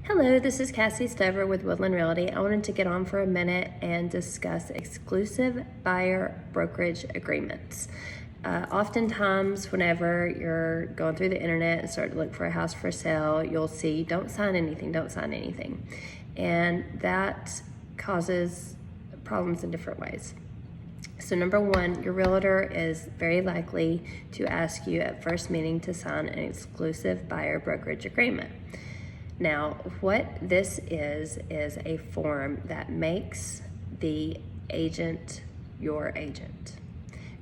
Hello, this is Cassie Stover with Woodland Realty. I wanted to get on for a minute and discuss exclusive buyer brokerage agreements. Oftentimes, whenever you're going through the internet and start to look for a house for sale, you'll see, don't sign anything, don't sign anything. And that causes problems in different ways. So number one, your realtor is very likely to ask you at first meeting to sign an exclusive buyer brokerage agreement. Now, what this is a form that makes the agent your agent.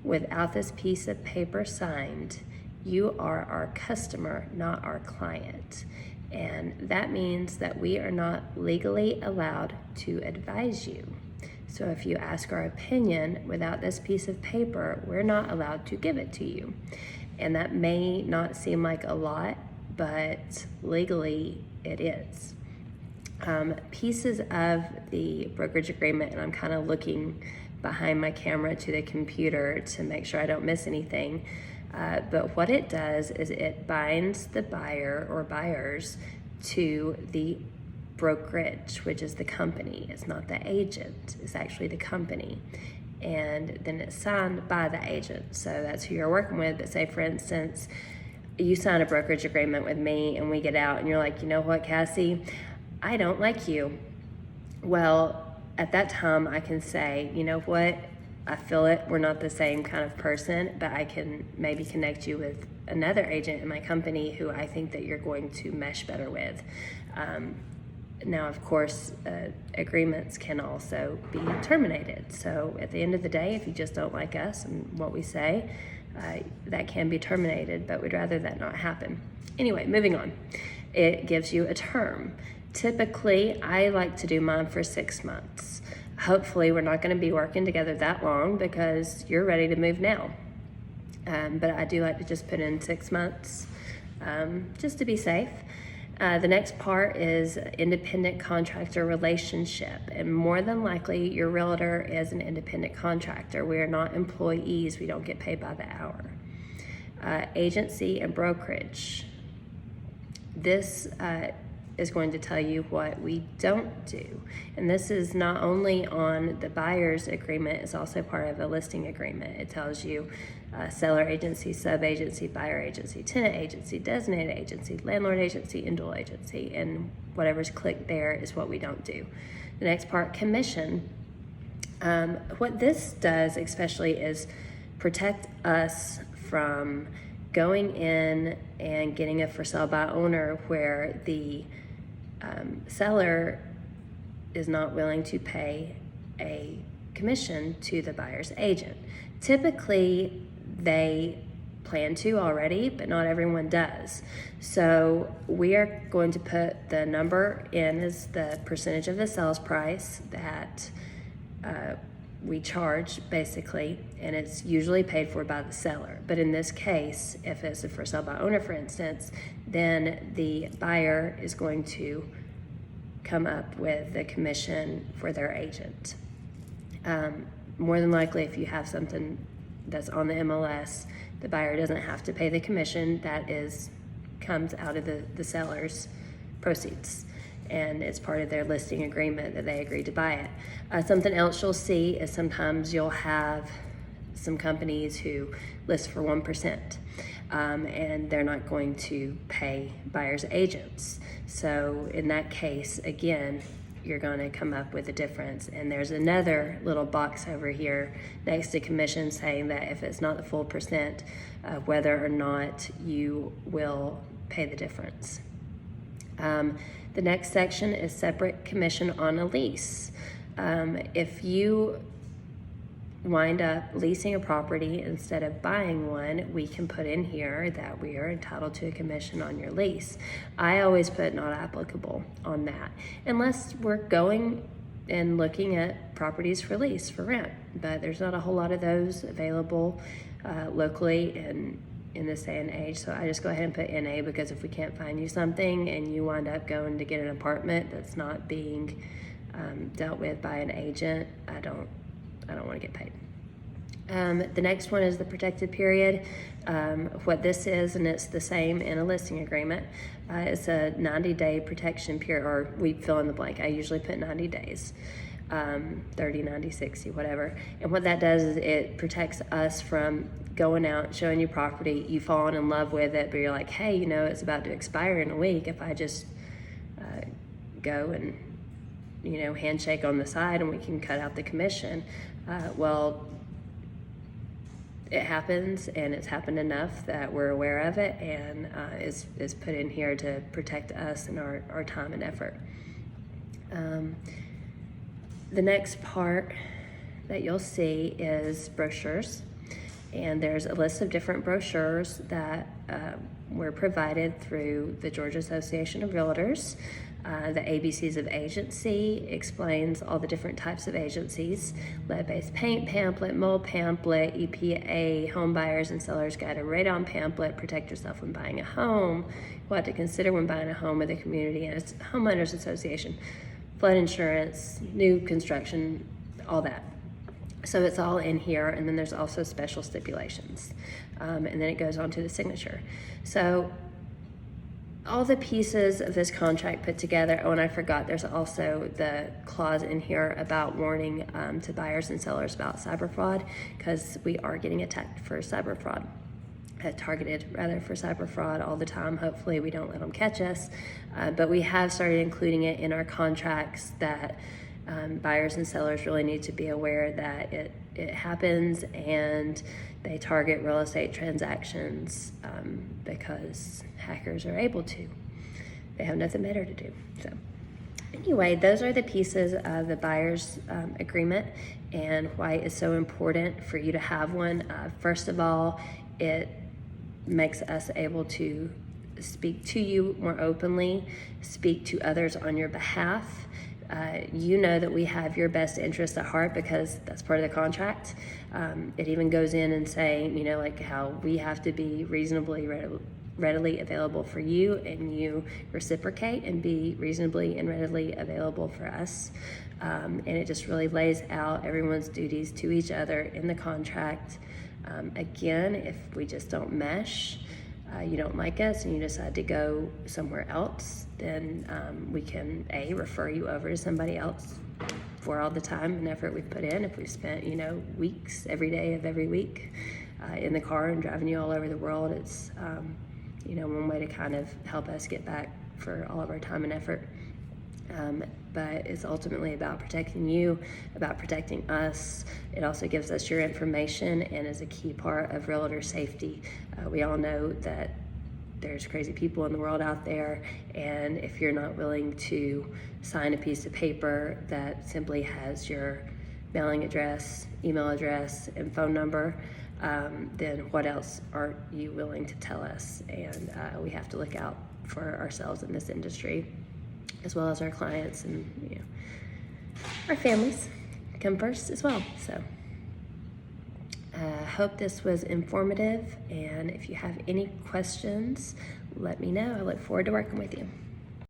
Without this piece of paper signed, you are our customer, not our client. And that means that we are not legally allowed to advise you. So if you ask our opinion without this piece of paper, we're not allowed to give it to you. And that may not seem like a lot, but legally it is. Pieces of the brokerage agreement, and I'm kind of looking behind my camera to the computer to make sure I don't miss anything. But what it does is it binds the buyer or buyers to the brokerage, which is the company. It's not the agent, it's actually the company. And then it's signed by the agent. So that's who you're working with. But say, for instance, you sign a brokerage agreement with me and we get out and you're like, you know what, Cassie, I don't like you. Well, at that time I can say, you know what, I feel it, we're not the same kind of person, but I can maybe connect you with another agent in my company who I think that you're going to mesh better with. Now, of course, agreements can also be terminated. So at the end of the day, if you just don't like us and what we say, that can be terminated, but we'd rather that not happen. Anyway, moving on. It gives you a term. Typically, I like to do mine for 6 months. Hopefully, we're not going to be working together that long because you're ready to move now. But I do like to just put in 6 months just to be safe. The next part is independent contractor relationship, and more than likely your realtor is an independent contractor. We are not employees, we don't get paid by the hour. Agency and brokerage. This is going to tell you what we don't do, and this is not only on the buyer's agreement, it's also part of a listing agreement. It tells you seller agency, sub-agency, buyer agency, tenant agency, designated agency, landlord agency, and dual agency, and whatever's clicked there is what we don't do. The next part, commission. What this does especially is protect us from going in and getting a for sale by owner where the seller is not willing to pay a commission to the buyer's agent. Typically, they plan to already, but not everyone does. So we are going to put the number in as the percentage of the sales price that we charge, basically, and it's usually paid for by the seller. But in this case, if it's a for sale by owner, for instance, then the buyer is going to come up with the commission for their agent. More than likely, if you have something that's on the MLS, the buyer doesn't have to pay the commission. That comes out of the seller's proceeds, and it's part of their listing agreement that they agreed to buy it. Something else you'll see is sometimes you'll have some companies who list for 1%, and they're not going to pay buyer's agents. So in that case, again, you're going to come up with a difference. And there's another little box over here next to commission saying that if it's not the full percent, whether or not you will pay the difference. The next section is separate commission on a lease. If you wind up leasing a property instead of buying one, we can put in here that we are entitled to a commission on your lease. I always put not applicable on that, unless we're going and looking at properties for lease, for rent. But there's not a whole lot of those available locally in this day and age. So I just go ahead and put NA, because if we can't find you something and you wind up going to get an apartment that's not being dealt with by an agent, I don't want to get paid. The next one is the protected period. What this is, and it's the same in a listing agreement, it's a 90-day protection period, or we fill in the blank. I usually put 90 days, 30, 90, 60, whatever. And what that does is it protects us from going out, showing you property, you falling in love with it, but you're like, hey, you know, it's about to expire in a week. If I just go and, you know, handshake on the side and we can cut out the commission. Well, it happens, and it's happened enough that we're aware of it, and is put in here to protect us and our time and effort. The next part that you'll see is brochures, and there's a list of different brochures that were provided through the Georgia Association of Realtors. The ABCs of agency explains all the different types of agencies: lead-based paint pamphlet, mold pamphlet, EPA, home buyers and sellers guide, a radon pamphlet, protect yourself when buying a home, what to consider when buying a home with a community and its homeowners association, flood insurance, new construction, all that. So it's all in here, and then there's also special stipulations. And then it goes on to the signature. So all the pieces of this contract put together. Oh, and I forgot, there's also the clause in here about warning to buyers and sellers about cyber fraud, because we are getting attacked for cyber fraud, targeted rather for cyber fraud all the time. Hopefully we don't let them catch us, but we have started including it in our contracts that buyers and sellers really need to be aware that it happens, and they target real estate transactions because hackers are able to. They have nothing better to do. So anyway, those are the pieces of the buyer's agreement and why it's so important for you to have one. First of all, it makes us able to speak to you more openly, speak to others on your behalf. You know that we have your best interests at heart because that's part of the contract. It even goes in and saying, you know, like how we have to be reasonably readily available for you, and you reciprocate and be reasonably and readily available for us. And it just really lays out everyone's duties to each other in the contract. Again, if we just don't mesh, you don't like us and you decide to go somewhere else, then we can refer you over to somebody else for all the time and effort we've put in. If we've spent, you know, weeks every day of every week in the car and driving you all over the world, it's you know, one way to kind of help us get back for all of our time and effort. But it's ultimately about protecting you, about protecting us. It also gives us your information and is a key part of realtor safety. We all know that there's crazy people in the world out there, and if you're not willing to sign a piece of paper that simply has your mailing address, email address, and phone number, then what else are you willing to tell us? And we have to look out for ourselves in this industry, as well as our clients, and you know, our families come first as well. So I hope this was informative, and if you have any questions, let me know. I look forward to working with you.